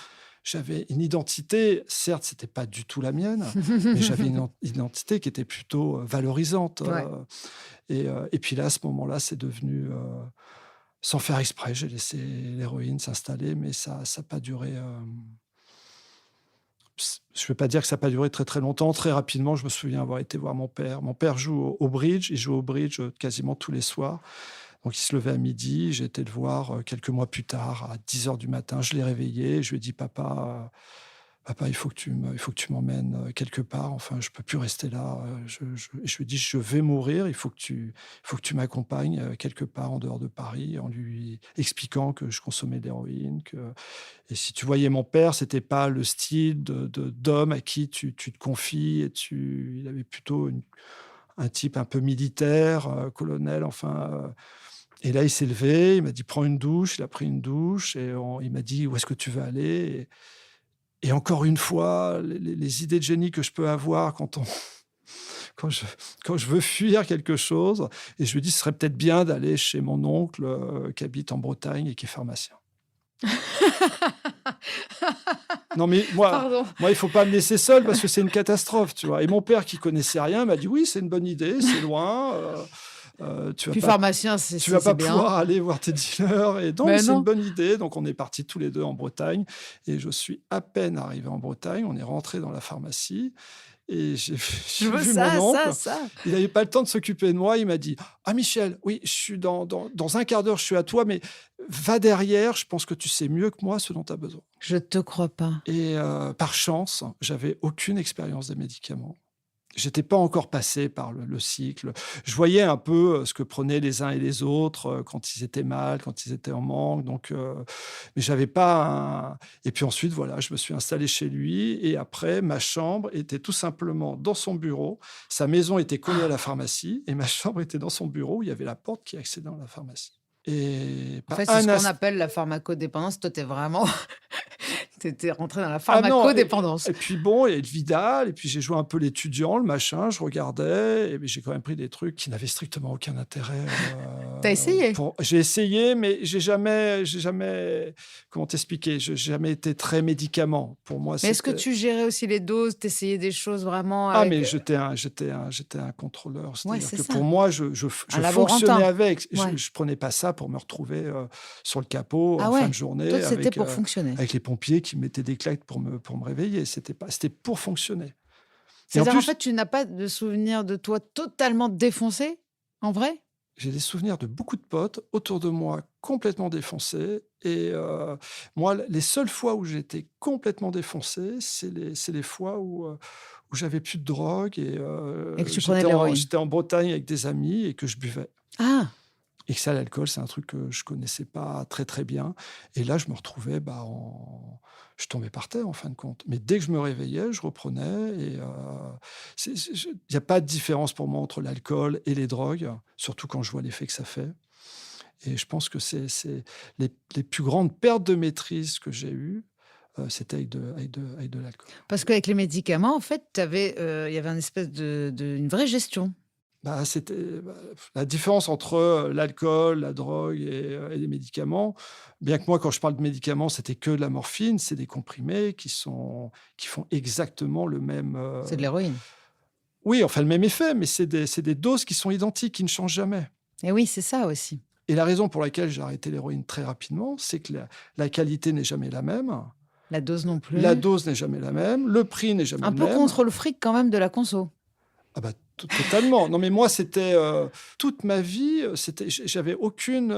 identité. Certes, c'était pas du tout la mienne, mais j'avais une identité qui était plutôt, valorisante, Ouais. et puis là, à ce moment-là, c'est devenu, sans faire exprès, j'ai laissé l'héroïne s'installer, mais ça a pas duré, je ne vais pas dire que ça n'a pas duré très, très longtemps. Très rapidement, je me souviens avoir été voir mon père. Mon père joue au bridge. Il joue au bridge quasiment tous les soirs. Donc, il se levait à midi. J'ai été le voir quelques mois plus tard, à 10 heures du matin. Je l'ai réveillé. Je lui ai dit: Papa, papa, il faut que tu m'emmènes quelque part. Enfin, je peux plus rester là. Et je lui ai dit: je vais mourir. Il faut que tu m'accompagnes quelque part en dehors de Paris, en lui expliquant que je consommais d'héroïne. Et si tu voyais mon père, c'était pas le style d'homme à qui tu te confies. Il avait plutôt un type un peu militaire, colonel, enfin. Et là, il s'est levé. Il m'a dit: prends une douche. Il a pris une douche et il m'a dit: où est-ce que tu veux aller? Et encore une fois, les idées de génie que je peux avoir quand je veux fuir quelque chose, et je lui dis: ce serait peut-être bien d'aller chez mon oncle qui habite en Bretagne et qui est pharmacien. Non, mais Pardon. moi, il faut pas me laisser seul parce que c'est une catastrophe, tu vois. Et mon père, qui connaissait rien, m'a dit: oui, c'est une bonne idée, c'est loin. Tu vas Puis pas pharmacien, tu vas c'est pas bien. pouvoir aller voir tes dealers et non, mais Mais c'est une non, bonne idée. Donc on est partis tous les 2 en Bretagne et je suis à peine arrivé en Bretagne. On est rentré dans la pharmacie et j'ai je j'ai veux vu mon ça, ça, oncle. ça. Il n'avait pas le temps de s'occuper de moi. Il m'a dit: «Ah Michel, oui, je suis dans un quart d'heure, je suis à toi, mais va derrière, je pense que tu sais mieux que moi ce dont tu as besoin». Je te crois pas. Et par chance, j'avais aucune expérience des médicaments. J'étais pas encore passé par le cycle. Je voyais un peu, ce que prenaient les uns et les autres, quand ils étaient mal, quand ils étaient en manque, donc mais j'avais pas un et puis ensuite, voilà, je me suis installé chez lui et après ma chambre était tout simplement dans son bureau. Sa maison était collée à la pharmacie et ma chambre était dans son bureau où il y avait la porte qui accédait dans la pharmacie et En pas fait, c'est ce un qu'on ins appelle la pharmacodépendance. Toi, tu vraiment tu rentré dans la ah non pharmacodépendance. et puis bon et le Vidal et puis j'ai joué un peu l'étudiant, le machin, je regardais et puis j'ai quand même pris des trucs qui n'avaient strictement aucun intérêt, T'as essayé? pour j'ai essayé mais j'ai jamais comment t'expliquer? J'ai jamais été très médicament. Pour moi, Mais est-ce que c'était tu gérais aussi les doses? Tu des choses vraiment ah avec, mais j'étais un contrôleur. ouais, C'est-à-dire c'est que ça, pour moi, un je fonctionnais laborantin? avec. Ouais. Je prenais pas ça pour me retrouver, sur le capot Ah en fin de ouais? Toi, journée c'était avec, pour fonctionner. avec les pompiers qui me mettaient des claques pour me réveiller. C'était pour fonctionner et en C'est-à-dire, en plus, fait, tu n'as pas de souvenir de toi totalement défoncé? En vrai? j'ai des souvenirs de beaucoup de potes autour de moi complètement défoncés et moi, les seules fois où j'étais complètement défoncé, c'est les fois où j'avais plus de drogue et Et que tu prenais de l'héroïne? j'étais en Bretagne avec des amis et que je buvais Ah! et que ça, l'alcool, c'est un truc que je connaissais pas très, très bien et là, je me retrouvais, je tombais par terre en fin de compte. Mais dès que je me réveillais, je reprenais et il y a pas de différence pour moi entre l'alcool et les drogues, surtout quand je vois l'effet que ça fait et je pense que c'est les plus grandes pertes de maîtrise que j'ai eues, c'était avec de l'alcool. Parce qu'avec les médicaments, en fait, il y avait une espèce une vraie gestion. La différence entre, l'alcool, la drogue et les médicaments, bien que moi, quand je parle de médicaments, c'était que de la morphine, c'est des comprimés qui font exactement le même, C'est de l'héroïne. oui, enfin le même effet, mais c'est des doses qui sont identiques, qui ne changent jamais Et oui, c'est ça aussi. et la raison pour laquelle j'ai arrêté l'héroïne très rapidement, c'est que la qualité n'est jamais la même, La dose non la plus. dose n'est jamais la même, le prix n'est jamais Un le peu même. contre le fric quand même de la conso. Ah bah, totalement. Non, mais moi, c'était, toute ma vie, j'avais aucune,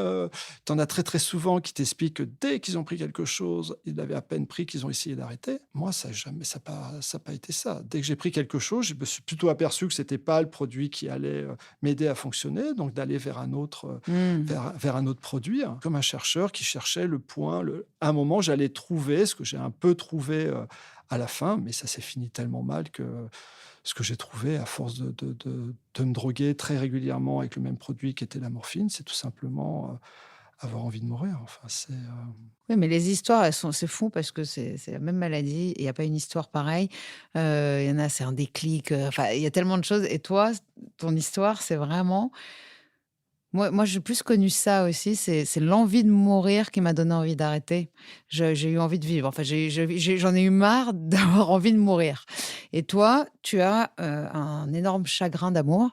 tu en as très, très souvent qui t'expliquent que dès qu'ils ont pris quelque chose, ils l'avaient à peine pris, qu'ils ont essayé d'arrêter. Moi, ça a pas été ça. Dès que j'ai pris quelque chose, je me suis plutôt aperçu que c'était pas le produit qui allait, m'aider à fonctionner, donc d'aller vers un autre, Mmh. vers un autre produit, hein. Comme un chercheur qui cherchait le point, à un moment, j'allais trouver ce que j'ai un peu trouvé, à la fin, mais ça s'est fini tellement mal que ce que j'ai trouvé à force de me droguer très régulièrement avec le même produit qui était la morphine, c'est tout simplement, avoir envie de mourir. Enfin, Oui, mais les histoires, c'est fou parce que c'est la même maladie et il y a pas une histoire pareille. Il y en a, c'est un déclic, enfin, il y a tellement de choses et toi, ton histoire, c'est vraiment moi, j'ai plus connu ça aussi, c'est l'envie de mourir qui m'a donné envie d'arrêter. J'ai eu envie de vivre. Enfin, j'en ai eu marre d'avoir envie de mourir et toi, tu as, un énorme chagrin d'amour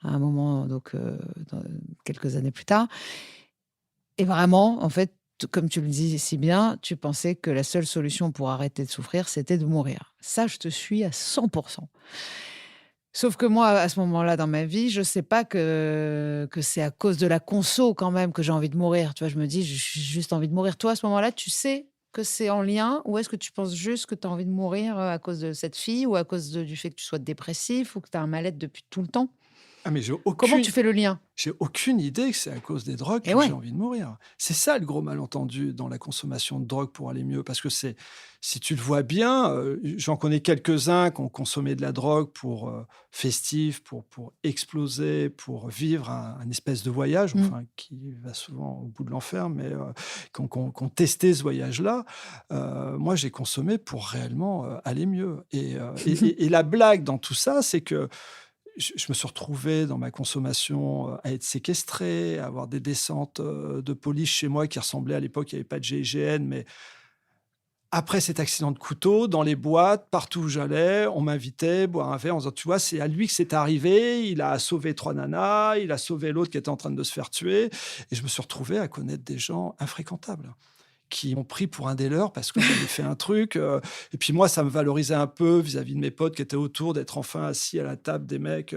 à un moment donc dans quelques années plus tard et vraiment, en fait, comme tu le dis si bien, tu pensais que la seule solution pour arrêter de souffrir, c'était de mourir. Ça, je te suis à 100%. Sauf que moi, à ce moment-là dans ma vie, je sais pas que c'est à cause de la conso quand même que j'ai envie de mourir. Tu vois? Je me dis: «J'ai juste envie de mourir». Toi, à ce moment-là, tu sais que c'est en lien ou est-ce que tu penses juste que tu as envie de mourir, à cause de cette fille ou à cause du fait que tu sois dépressif ou que tu as un mal-être depuis tout le temps? ah mais j'ai Comment aucune tu fais le lien? J'ai aucune idée que c'est à cause des drogues Eh que j'ai ouais. envie de mourir. C'est ça le gros malentendu dans la consommation de drogue pour aller mieux. Parce que si tu le vois bien, j'en connais quelques-uns qui ont consommé de la drogue pour festif, pour exploser, pour vivre un espèce de voyage, Mmh. enfin, qui va souvent au bout de l'enfer, mais qui ont testé ce voyage-là. Moi, j'ai consommé pour réellement aller mieux. Et la blague dans tout ça, c'est que je me suis retrouvé dans ma consommation, à être séquestré, à avoir des descentes, de police chez moi qui ressemblaient à l'époque, il y avait pas de GIGN, mais après cet accident de couteau, dans les boîtes, partout où j'allais, on m'invitait boire un verre en disant, tu vois, c'est à lui que c'est arrivé, il a sauvé 3 nanas, il a sauvé l'autre qui était en train de se faire tuer. Et je me suis retrouvé à connaître des gens infréquentables qui m'ont pris pour un des leurs parce que j'avais fait un truc. Et puis moi, ça me valorisait un peu vis-à-vis de mes potes qui étaient autour, d'être enfin assis à la table des mecs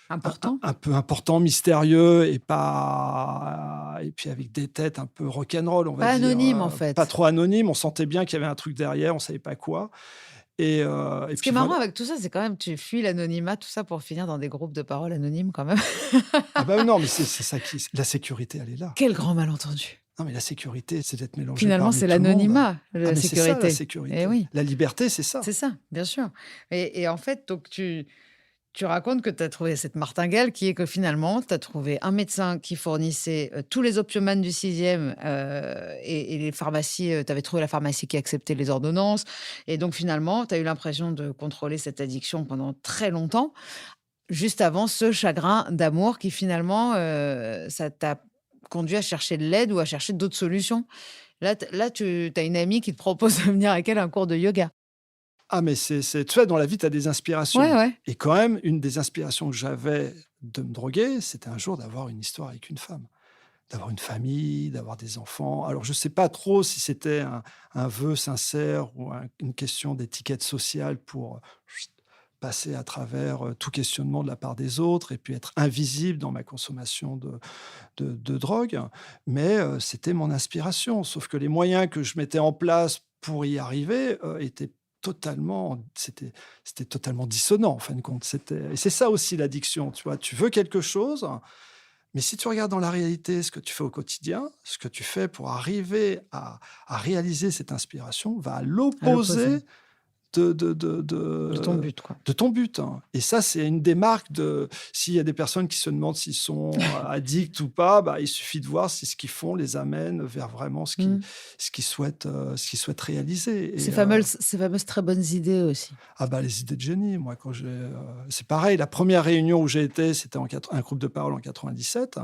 Important. un peu importants, mystérieux et pas... Et puis avec des têtes un peu rock'n'roll, on va Pas dire. anonyme, en fait. Pas trop anonyme. On sentait bien qu'il y avait un truc derrière, on savait pas quoi. Et Ce qui puis est marrant voilà. avec tout ça, c'est quand même tu fuis l'anonymat, tout ça pour finir dans des groupes de parole anonymes quand même. Ah bah non, mais c'est ça qui... La sécurité, elle est là. Quel grand malentendu. Non, mais la sécurité, c'est d'être mélangé Finalement, parmi c'est tout le monde. l'anonymat, Ah, la mais c'est ça, la sécurité. sécurité. Eh oui, La liberté, c'est ça. c'est ça, bien sûr. Et en fait, donc tu racontes que tu as trouvé cette martingale qui est que finalement, tu as trouvé un médecin qui fournissait tous les opiomanes du 6e et les pharmacies, tu avais trouvé la pharmacie qui acceptait les ordonnances. Et donc finalement, tu as eu l'impression de contrôler cette addiction pendant très longtemps, juste avant ce chagrin d'amour qui finalement, ça t'a conduit à chercher de l'aide ou à chercher d'autres solutions. Là, tu as une amie qui te propose de venir avec elle à un cours de yoga. Ah, mais tu sais, dans la vie, tu as des inspirations. Ouais, ouais. Et quand même, une des inspirations que j'avais de me droguer, c'était un jour d'avoir une histoire avec une femme. D'avoir une famille, d'avoir des enfants. Alors, je ne sais pas trop si c'était un vœu sincère ou une question d'étiquette sociale pour passer à travers tout questionnement de la part des autres et puis être invisible dans ma consommation de drogue. Mais c'était mon inspiration. Sauf que les moyens que je mettais en place pour y arriver étaient c'était totalement dissonant, en fin de compte. Et c'est ça aussi l'addiction, tu vois. Tu veux quelque chose, mais si tu regardes dans la réalité ce que tu fais au quotidien, ce que tu fais pour arriver à réaliser cette inspiration, va à À l'opposé l'opposé de de ton but, quoi. de ton but, hein. Et ça, c'est une des marques de... S'il y a des personnes qui se demandent s'ils sont addicts ou pas, bah, il suffit de voir si ce qu'ils font les amène vers vraiment ce Mmh. qu'ils souhaitent réaliser. Ces Et fameuses très bonnes idées aussi. ah bah, les idées de génie, moi, quand c'est pareil, la première réunion où j'ai été, c'était un groupe de parole en 97.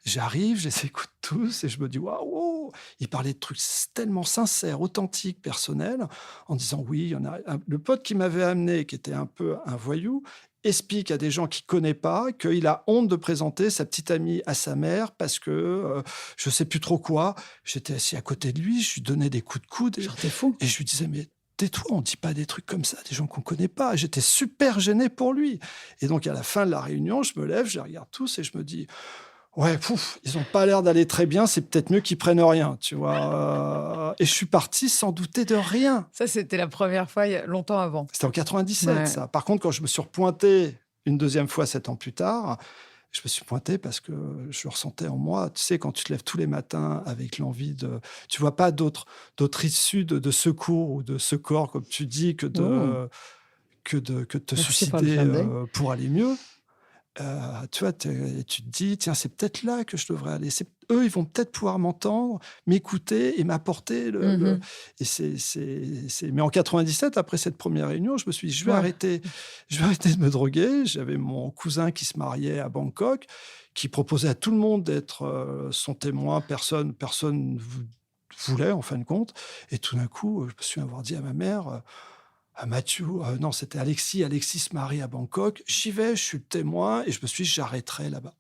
J'arrive, je les écoute tous et je me dis waouh, ils parlaient de trucs tellement sincères, authentiques, personnels, en disant oui, il y en a le pote qui m'avait amené, qui était un peu un voyou, explique à des gens qu'il connaît pas qu'il a honte de présenter sa petite amie à sa mère parce que je sais plus trop quoi. J'étais assis à côté de lui, je lui donnais des coups de coude Genre, t'es fou. et je lui disais mais tais-toi, on dit pas des trucs comme ça, des gens qu'on connaît pas. J'étais super gêné pour lui. Et donc à la fin de la réunion, je me lève, je les regarde tous et je me dis ouais, pouf, ils ont pas l'air d'aller très bien, c'est peut-être mieux qu'ils prennent rien, tu vois. Et je suis parti sans douter de rien. Ça, c'était la première fois, il y a longtemps avant. C'était en 97, Ouais. ça. Par contre, quand je me suis repointé une deuxième fois 7 ans plus tard, je me suis pointé parce que je ressentais en moi, tu sais, quand tu te lèves tous les matins avec l'envie de... Tu vois pas d'autres issues de secours ou de secours, comme tu dis, que de te Merci pour le suicider clin d'œil. pour aller mieux. Tu vois, tu te dis, tiens, c'est peut-être là que je devrais aller. Eux, ils vont peut-être pouvoir m'entendre, m'écouter et m'apporter Mhm. Et mais en 97, après cette première réunion, je me suis dit, Ouais. je vais arrêter de me droguer. J'avais mon cousin qui se mariait à Bangkok, qui proposait à tout le monde d'être son témoin. Personne voulait, en fin de compte. Et tout d'un coup, je me suis avoir dit à ma mère... à Mathieu, non, c'était Alexis. Alexis se marie à Bangkok. J'y vais, je suis le témoin et je me suis dit, j'arrêterai là-bas,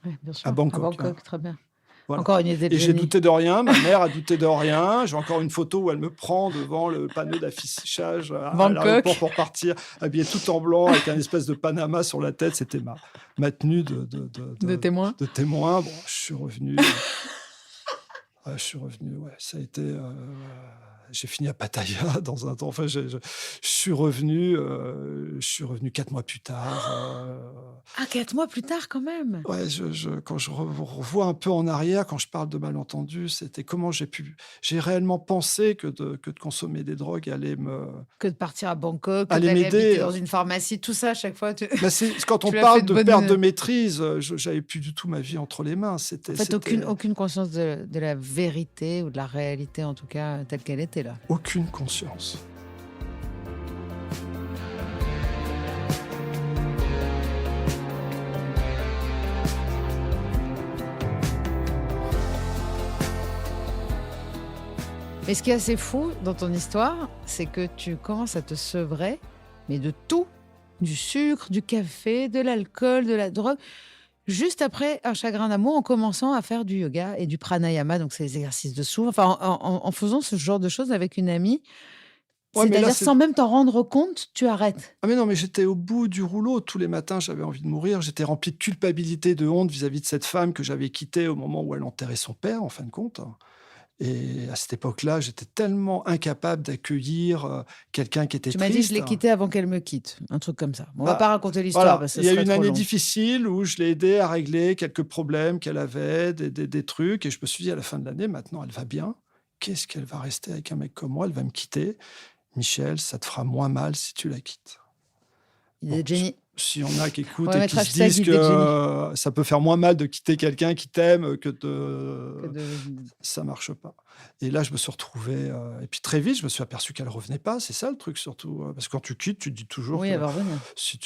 Ouais, bien sûr. à Bangkok. Hein. Très bien. Voilà. Encore une idée de Et j'ai génie. douté de rien, ma mère a douté de rien. J'ai encore une photo où elle me prend devant le panneau d'affichage à Bangkok. l'aéroport pour partir, habillée tout en blanc avec un espèce de Panama sur la tête. C'était ma tenue De témoin. de témoin. Bon, je suis revenu. Ouais, ça a été... j'ai fini à Pattaya dans un temps. Enfin, je suis revenu 4 mois plus tard. Ah, 4 mois plus tard, quand même. Ouais, quand je revois un peu en arrière, quand je parle de malentendu, c'était comment j'ai réellement pensé que de consommer des drogues allait Que de partir à Bangkok, que Allez d'aller m'aider. habiter dans une pharmacie, tout ça, à chaque fois. Bah, quand on Tu l'as parle fait de de perte bonne- de maîtrise, j'avais plus du tout ma vie entre les mains. En fait, aucune conscience de la vérité ou de la réalité, en tout cas, telle qu'elle était là. Aucune conscience. Mais ce qui est assez fou dans ton histoire, c'est que tu commences à te sevrer, mais de tout, du sucre, du café, de l'alcool, de la drogue, juste après un chagrin d'amour, en commençant à faire du yoga et du pranayama, donc c'est les exercices de souffle, enfin en faisant ce genre de choses avec une amie. Ouais, mais là, C'est-à-dire c'est... sans même t'en rendre compte, tu arrêtes. Ah mais non, mais j'étais au bout du rouleau. Tous les matins, j'avais envie de mourir. J'étais rempli de culpabilité, de honte vis-à-vis de cette femme que j'avais quittée au moment où elle enterrait son père, en fin de compte. Et à cette époque-là, j'étais tellement incapable d'accueillir quelqu'un qui était Tu m'as dit, je triste. l'ai quittée avant qu'elle me quitte. Un truc comme ça. On va Bah, pas raconter l'histoire voilà, parce que il ce y a eu serait une trop année long. difficile où je l'ai aidée à régler quelques problèmes qu'elle avait, des trucs. Et je me suis dit, à la fin de l'année, maintenant, elle va bien. Qu'est-ce qu'elle va rester avec un mec comme moi? Elle va me quitter. Michel, ça te fera moins mal si tu la quittes. Bon, Idée de génie. s'il y en a qui On écoutent va et mettre qui se hashtag disent idée de génie. que ça peut faire moins mal de quitter quelqu'un qui t'aime que Que de... de... Ça marche pas. Et là, je me suis retrouvé... et puis très vite, je me suis aperçu qu'elle revenait pas. C'est ça le truc surtout. Parce que quand tu quittes, tu te dis toujours Oui, que elle va revenir. si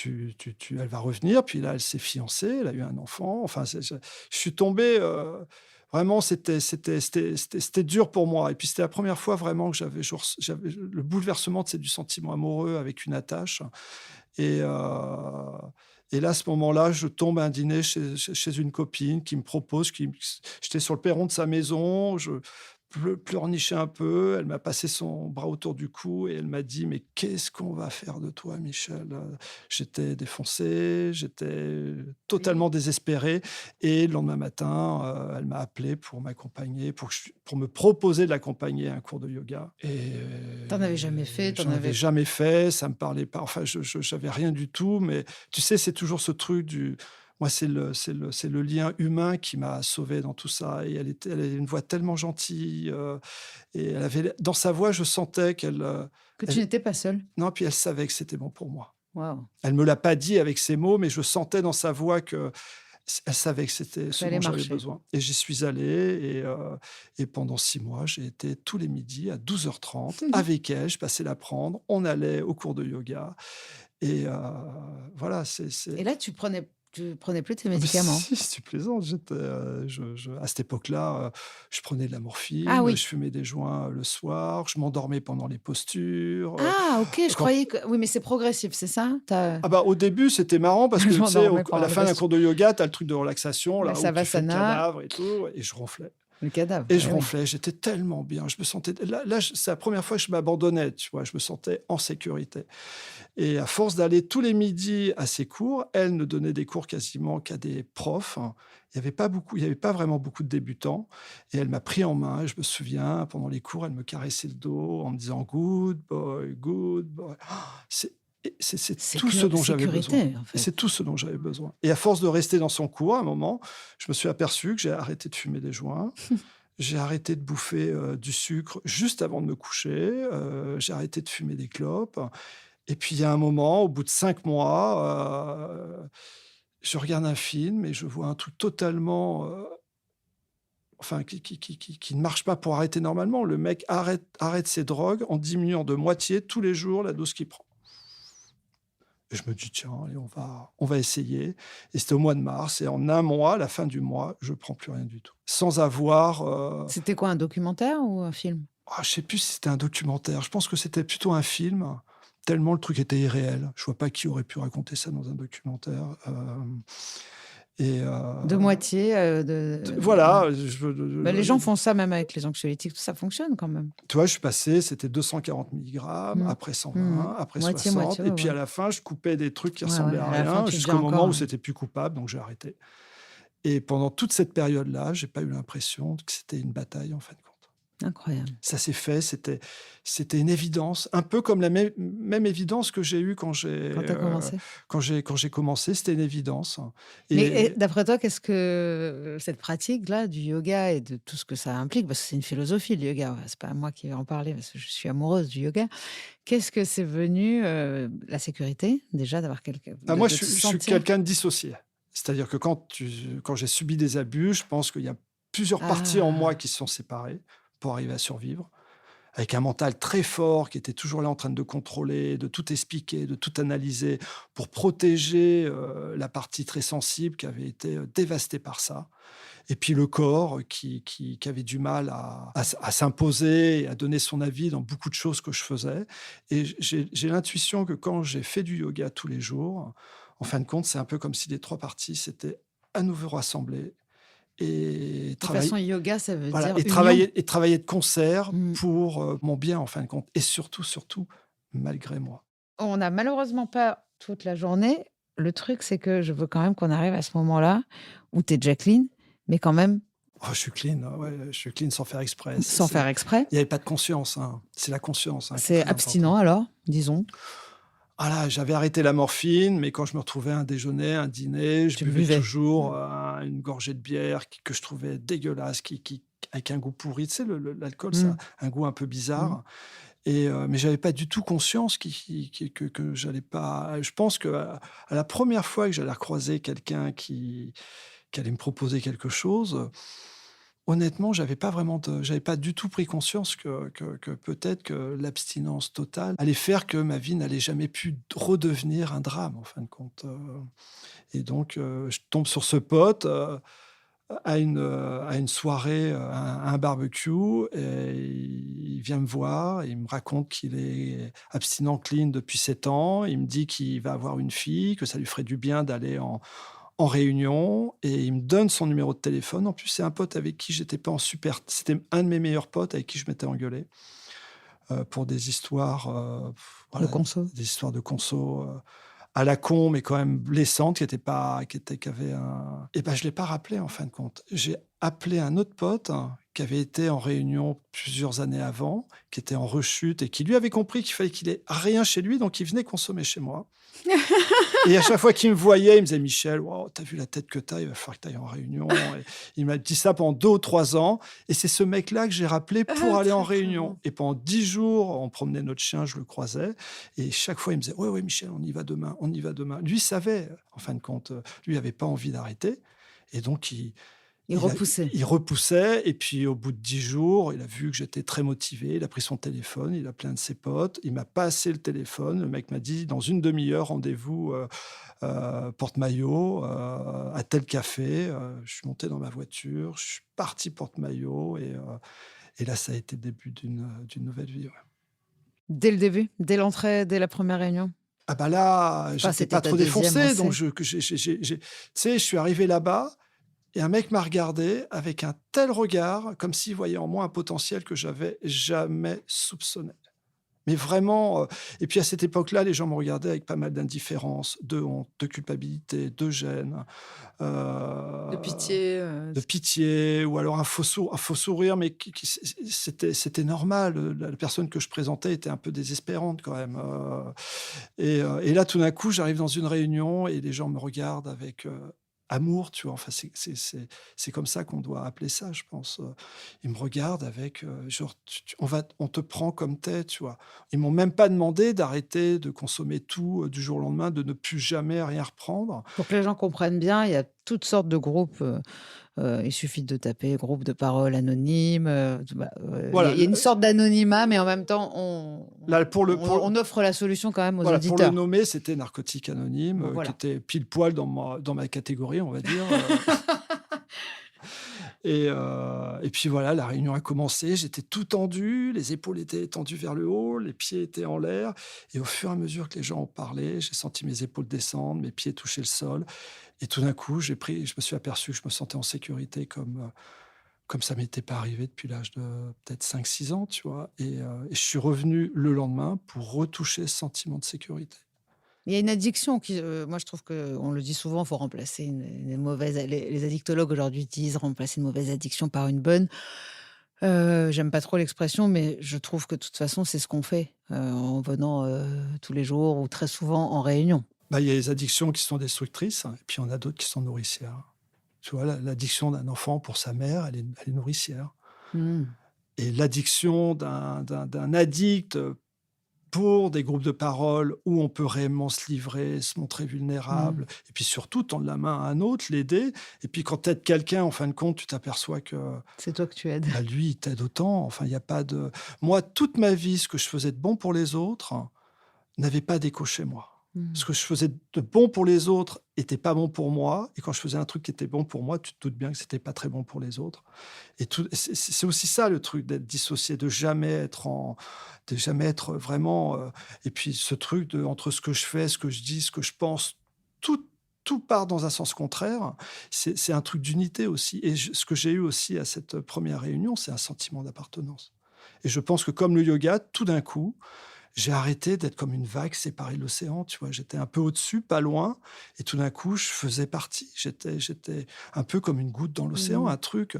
elle va revenir. Puis là, elle s'est fiancée, elle a eu un enfant. Enfin, je suis tombé... Vraiment, c'était dur pour moi. Et puis, c'était la première fois vraiment que j'avais le bouleversement du sentiment amoureux avec une attache. Et, euh, et là, à ce moment-là, je tombe à un dîner chez une copine qui me propose, j'étais sur le perron de sa maison, je pleurnichais un peu, elle m'a passé son bras autour du cou et elle m'a dit: «Mais qu'est-ce qu'on va faire de toi, Michel?» J'étais défoncé, j'étais Oui. totalement désespéré et le lendemain matin, elle m'a appelé pour m'accompagner, pour me proposer de l'accompagner à un cours de yoga et T'en avais jamais fait, t'en j'en avais avais... jamais fait, ça me parlait pas, enfin, j'avais rien du tout, mais tu sais, c'est toujours ce truc du... Moi, c'est le lien humain qui m'a sauvé dans tout ça. Et elle avait une voix tellement gentille. Et elle avait, dans sa voix, je sentais qu'elle... Que tu n'étais pas seule. non, puis elle savait que c'était bon pour moi. Waouh. Elle me l'a pas dit avec ses mots, mais je sentais dans sa voix que elle savait que c'était ce Ça allait dont j'avais marcher. besoin. Et j'y suis allé. Et pendant 6 mois, j'ai été tous les midis à 12h30 avec elle. Je passais la prendre. On allait au cours de yoga. Et voilà, Et là, tu prenais plus tes Ah bah médicaments. si tu plaisantes, à cette époque-là, je prenais de la Ah morphine, oui. je fumais des joints le soir, je m'endormais pendant les postures. Ah, ok, je Quand... croyais que... Oui, mais c'est progressif, c'est ça? Ah bah, au début, c'était marrant parce que, Je tu sais, m'endormais à pendant la les fin d'un bastos. cours de yoga, tu as le truc de relaxation, Le là, où tu fais le savasana, cadavre et tout, et je ronflais. le cadavre. Et je Oui. ronflais, j'étais tellement bien, je me sentais... c'est la première fois que je m'abandonnais, tu vois, je me sentais en sécurité. Et à force d'aller tous les midis à ses cours, elle ne donnait des cours quasiment qu'à des profs. Il n'y avait pas vraiment beaucoup de débutants. Et elle m'a pris en main. Et je me souviens, pendant les cours, elle me caressait le dos en me disant good boy, good boy. C'est tout ce dont j'avais besoin. Sécurité, en Et fait. c'est tout ce dont j'avais besoin. Et à force de rester dans son cours, à un moment, je me suis aperçu que j'ai arrêté de fumer des joints. J'ai arrêté de bouffer du sucre juste avant de me coucher. J'ai arrêté de fumer des clopes. Et puis, il y a un moment, au bout de 5 mois, je regarde un film et je vois un truc totalement, enfin, qui ne marche pas pour arrêter normalement. Le mec arrête ses drogues en diminuant de moitié tous les jours la dose qu'il prend. Et je me dis: «Tiens, allez, on va essayer». Et c'était au mois de mars et en un mois, à la fin du mois, je prends plus rien du tout. Sans avoir, C'était quoi, un documentaire ou un film? je sais plus si c'était un documentaire. Je pense que c'était plutôt un film, tellement le truc était irréel. Je vois pas qui aurait pu raconter ça dans un documentaire. Et De moitié, voilà, Bah, les gens font ça même avec les anxiolytiques, ça fonctionne quand même. tu vois, je suis passé, c'était 240 milligrammes, Mmh. après 120, Mmh. après Moitié, 60, moitié, et ouais, puis à ouais. la fin, je coupais des trucs qui Ouais, ressemblaient ouais. à À la fin, rien, tu te dis jusqu'au moment encore, où c'était plus coupable, donc j'ai arrêté. Et pendant toute cette période-là, j'ai pas eu l'impression que c'était une bataille, en fin de compte. incroyable. Ça s'est fait, c'était une évidence, un peu comme la même évidence que j'ai eue Quand tu as commencé. quand j'ai commencé, c'était une évidence. Mais Et d'après toi, qu'est-ce que cette pratique-là du yoga et de tout ce que ça implique, parce que c'est une philosophie, le yoga, c'est pas moi qui vais en parler parce que je suis amoureuse du yoga. Qu'est-ce que c'est venu, la sécurité, déjà, d'avoir quelqu'un, moi, de je te suis sentir... quelqu'un de dissocié. C'est-à-dire que quand j'ai subi des abus, je pense qu'il y a plusieurs parties en moi Ah, qui se sont séparées pour arriver à survivre. avec un mental très fort, qui était toujours là en train de contrôler, de tout expliquer, de tout analyser, pour protéger la partie très sensible qui avait été dévastée par ça. Et puis le corps qui avait du mal à s'imposer et à donner son avis dans beaucoup de choses que je faisais. Et j'ai l'intuition que quand j'ai fait du yoga tous les jours, en fin de compte, c'est un peu comme si les trois parties s'étaient à nouveau rassemblées et De toute façon, yoga, ça veut dire union. et travailler de concert Mm. pour mon bien, en fin de compte. Et surtout, surtout, malgré moi. On n'a malheureusement pas toute la journée. Le truc, c'est que je veux quand même qu'on arrive à ce moment-là où tu es déjà clean, mais quand même Oh, je suis clean, ouais, je suis clean sans faire exprès. sans faire exprès. Il n'y avait pas de conscience, hein. C'est la conscience, hein, qui est C'est très importante. abstinent alors, disons. Ah là, j'avais arrêté la morphine, mais quand je me retrouvais à un déjeuner, un dîner, je Tu buvais buvais. toujours une gorgée de bière que je trouvais dégueulasse, avec un goût pourri. Tu sais, l'alcool, ça Mm. a un goût un peu Mm. bizarre. Mais j'avais pas du tout conscience que j'allais pas. Je pense que à la première fois que j'allais recroiser quelqu'un qui allait me proposer quelque chose, honnêtement, j'avais pas du tout pris conscience que peut-être que l'abstinence totale allait faire que ma vie n'allait jamais plus redevenir un drame, en fin de compte. Et donc, je tombe sur ce pote à une soirée, à un barbecue, et il vient me voir, et il me raconte qu'il est abstinent clean depuis 7 ans. Il me dit qu'il va avoir une fille, que ça lui ferait du bien d'aller en réunion, et il me donne son numéro de téléphone. En plus, c'est un pote avec qui j'étais pas en super. C'était un de mes meilleurs potes avec qui je m'étais engueulé pour des histoires, Le voilà, conso. des histoires de conso à la con, mais quand même blessantes, qui avaient un. Et ben, je l'ai pas rappelé en fin de compte. J'ai appelé un autre pote qui avait été en réunion plusieurs années avant, qui était en rechute et qui lui avait compris qu'il fallait qu'il ait rien chez lui, donc il venait consommer chez moi. Et à chaque fois qu'il me voyait, il me disait: «Michel, wow, t'as vu la tête que t'as, il va falloir que t'ailles en réunion.» Et il m'a dit ça pendant 2 ou 3 ans. Et c'est ce mec-là que j'ai rappelé pour Ah, aller en très, très bien. réunion. Et pendant 10 jours, on promenait notre chien, je le croisais. Et chaque fois, il me disait: «Ouais, ouais, Michel, on y va demain, on y va demain.» Lui savait, en fin de compte, lui n'avait pas envie d'arrêter. Et donc, Il repoussait. il repoussait. Et puis, au bout de 10 jours, il a vu que j'étais très motivé. Il a pris son téléphone, il a appelé un de ses potes. Il m'a passé le téléphone. Le mec m'a dit: «Dans une demi-heure, rendez-vous porte-maillot à tel café.» Je suis monté dans ma voiture, je suis parti porte-maillot, et là, ça a été le début d'une nouvelle vie. Ouais. Dès le début, dès l'entrée, dès la première réunion. Ah bah là, Enfin, j'étais c'était pas ta trop deuxième, on défoncé, donc sait. tu sais, je suis arrivé là-bas, et un mec m'a regardé avec un tel regard, comme s'il voyait en moi un potentiel que j'avais jamais soupçonné. Mais vraiment, et puis à cette époque-là, les gens me regardaient avec pas mal d'indifférence, de honte, de culpabilité, de gêne, De heu, pitié. de pitié, ou alors un faux sourire, mais c'était normal. La personne que je présentais était un peu désespérante quand même, et là, tout d'un coup, j'arrive dans une réunion et les gens me regardent avec, amour, tu vois? Enfin, c'est comme ça qu'on doit appeler ça, je pense. Ils me regardent avec, genre: «Tu on te prend comme tu es», tu vois? Ils m'ont même pas demandé d'arrêter de consommer tout, du jour au lendemain, de ne plus jamais rien reprendre. Pour que les gens comprennent bien, il y a toutes sortes de groupes, il suffit de taper «groupe de parole anonyme», Voilà, il y a une sorte d'anonymat, mais en même temps, on là, on offre la solution quand même aux voilà, pour le auditeurs. nommer, c'était Narcotique Anonyme, Bon, qui voilà. était pile poil dans ma catégorie, on va dire. Et puis voilà, la réunion a commencé, j'étais tout tendu, les épaules étaient tendues vers le haut, les pieds étaient en l'air, et au fur et à mesure que les gens ont parlé, j'ai senti mes épaules descendre, mes pieds toucher le sol, et tout d'un coup, je me suis aperçu que je me sentais en sécurité comme ça m'était pas arrivé depuis l'âge de peut-être 5 6 ans, tu vois? Et je suis revenu le lendemain pour retoucher ce sentiment de sécurité. Il y a une addiction qui, moi je trouve qu'on le dit souvent, il faut remplacer une mauvaise les addictologues aujourd'hui disent remplacer une mauvaise addiction par une bonne. J'aime pas trop l'expression, mais je trouve que de toute façon, c'est ce qu'on fait, en venant, tous les jours ou très souvent en réunion. Bah, il y a les addictions qui sont destructrices, et puis on a d'autres qui sont nourricières. Tu vois, l'addiction d'un enfant pour sa mère, elle est nourricière. Mmh. Et l'addiction d'un addict, pour des groupes de parole où on peut réellement se livrer, se montrer vulnérable, et puis surtout tendre la main à un autre, l'aider. Et puis quand tu aides quelqu'un, en fin de compte, tu t'aperçois que C'est toi que tu aides. lui, il t'aide autant. Enfin, il y a pas de... Moi, toute ma vie, ce que je faisais de bon pour les autres n'avait pas d'écho chez moi. Ce que je faisais de bon pour les autres était pas bon pour moi. Et quand je faisais un truc qui était bon pour moi, tu te doutes bien que c'était pas très bon pour les autres. Et c'est aussi ça le truc d'être dissocié, de jamais être vraiment. Et puis ce truc entre ce que je fais, ce que je dis, ce que je pense, tout part dans un sens contraire. C'est un truc d'unité aussi. Et ce que j'ai eu aussi à cette première réunion, c'est un sentiment d'appartenance. Et je pense que comme le yoga, tout d'un coup, j'ai arrêté d'être comme une vague séparée de l'océan, tu vois. J'étais un peu au-dessus, pas loin, et tout d'un coup, je faisais partie. J'étais un peu comme une goutte dans l'océan, un truc.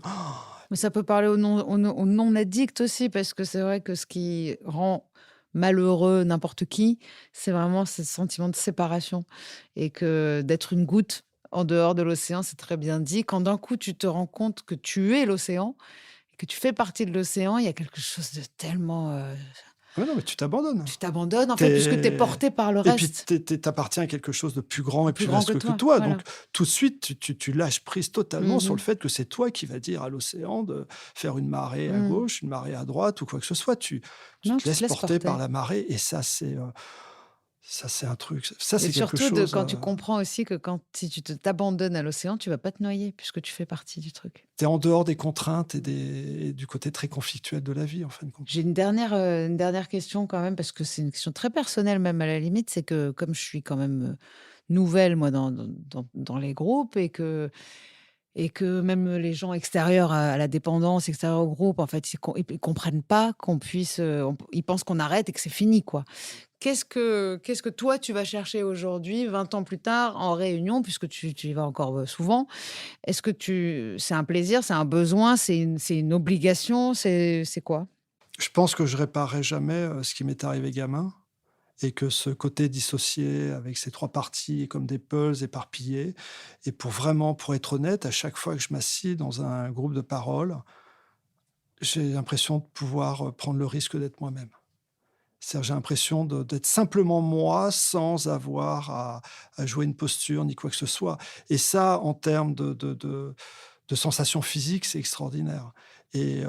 Mais ça peut parler aux non-addicts aussi, parce que c'est vrai que ce qui rend malheureux n'importe qui, c'est vraiment ce sentiment de séparation. Et que d'être une goutte en dehors de l'océan, c'est très bien dit. Quand d'un coup, tu te rends compte que tu es l'océan, et que tu fais partie de l'océan, il y a quelque chose de tellement... Ouais, non, mais tu t'abandonnes. Tu t'abandonnes, en fait, puisque tu es porté par le Et puis, reste. t'appartiens à quelque chose de plus grand et plus Plus grand vaste que que toi, toi. voilà. Donc, tout de suite, tu lâches prise totalement sur Mhm. le fait que c'est toi qui vas dire à l'océan de faire une marée à Mhm. gauche, une marée à droite ou quoi que ce soit. Tu Non, te laisses porter par la marée, et ça, c'est un truc. Ça, Et c'est quelque surtout, chose. quand tu comprends aussi que si tu t'abandonnes à l'océan, tu vas pas te noyer, puisque tu fais partie du truc. T'es en dehors des contraintes et du côté très conflictuel de la vie, en fin de compte. J'ai une dernière question quand même, parce que c'est une question très personnelle même à la limite, c'est que comme je suis quand même nouvelle, moi, dans les groupes, et que même les gens extérieurs à la dépendance, extérieurs au groupe, en fait, ils comprennent pas qu'on puisse... ils pensent qu'on arrête et que c'est fini, quoi. Qu'est-ce que toi, tu vas chercher aujourd'hui, 20 ans plus tard, en réunion, puisque tu y vas encore souvent? Est-ce que c'est un plaisir, c'est un besoin, c'est une obligation, c'est quoi? Je pense que je réparerai jamais ce qui m'est arrivé gamin, et que ce côté dissocié avec ces 3 parties comme des puzzles éparpillés, et pour être honnête, à chaque fois que je m'assieds dans un groupe de parole, j'ai l'impression de pouvoir prendre le risque d'être moi-même. C'est-à-dire, j'ai l'impression d'être simplement moi, sans avoir à jouer une posture ni quoi que ce soit. Et ça, en termes de sensations physiques, c'est extraordinaire. Et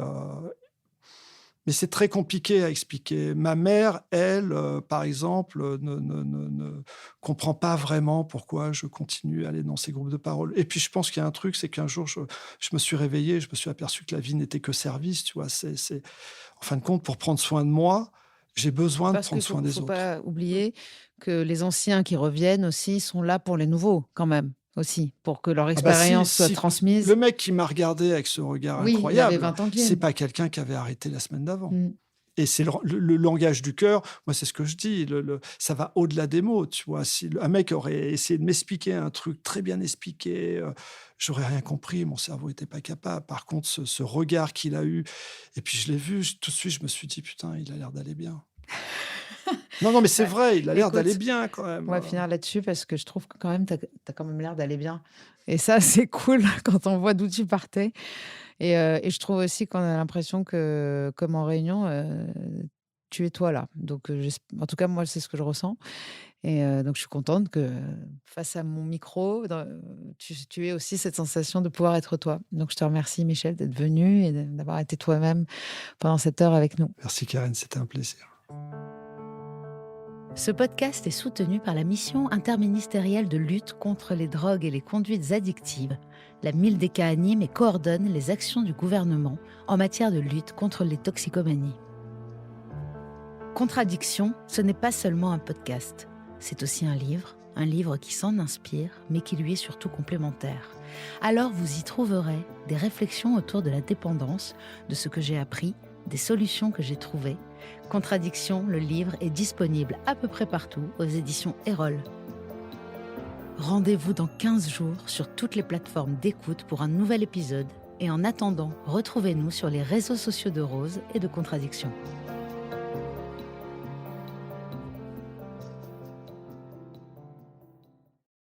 mais c'est très compliqué à expliquer. Ma mère, elle, par exemple, ne comprend pas vraiment pourquoi je continue à aller dans ces groupes de parole. Et puis je pense qu'il y a un truc, c'est qu'un jour, je me suis réveillé, je me suis aperçu que la vie n'était que service, tu vois? En fin de compte, pour prendre soin de moi, j'ai besoin de Parce prendre qu'il soin des faut autres. pas oublier que les anciens qui reviennent aussi sont là pour les nouveaux, quand même, aussi, pour que leur Ah bah expérience soit si transmise. le mec qui m'a regardé avec ce regard Oui, il avait incroyable, 20 ans de c'est vie. pas quelqu'un qui avait arrêté la semaine d'avant. Mmh. Et c'est le langage du cœur. Moi, c'est ce que je dis. Ça va au-delà des mots, tu vois. Si un mec aurait essayé de m'expliquer un truc très bien expliqué, j'aurais rien compris. Mon cerveau était pas capable. Par contre, ce regard qu'il a eu, et puis je l'ai vu, tout de suite, je me suis dit, putain, il a l'air d'aller bien. Non, non, mais c'est Ouais. vrai, il a l'air Écoute, d'aller bien quand même. on va finir là-dessus parce que je trouve que quand même, tu as quand même l'air d'aller bien. Et ça, c'est cool quand on voit d'où tu partais. Et je trouve aussi qu'on a l'impression que, comme en réunion, tu es toi là. Donc, en tout cas, moi, c'est ce que je ressens. Et donc, je suis contente que face à mon micro, tu aies aussi cette sensation de pouvoir être toi. Donc, je te remercie, Michel, d'être venu et d'avoir été toi-même pendant cette heure avec nous. Merci Karen, c'était un plaisir. Ce podcast est soutenu par la mission interministérielle de lutte contre les drogues et les conduites addictives. La MILDECA anime et coordonne les actions du gouvernement en matière de lutte contre les toxicomanies. Contradiction, ce n'est pas seulement un podcast. C'est aussi un livre qui s'en inspire, mais qui lui est surtout complémentaire. Alors vous y trouverez des réflexions autour de la dépendance, de ce que j'ai appris, des solutions que j'ai trouvées. Contradiction, le livre est disponible à peu près partout aux éditions Erol. Rendez-vous dans 15 jours sur toutes les plateformes d'écoute pour un nouvel épisode. Et en attendant, retrouvez-nous sur les réseaux sociaux de Rose et de Contradiction.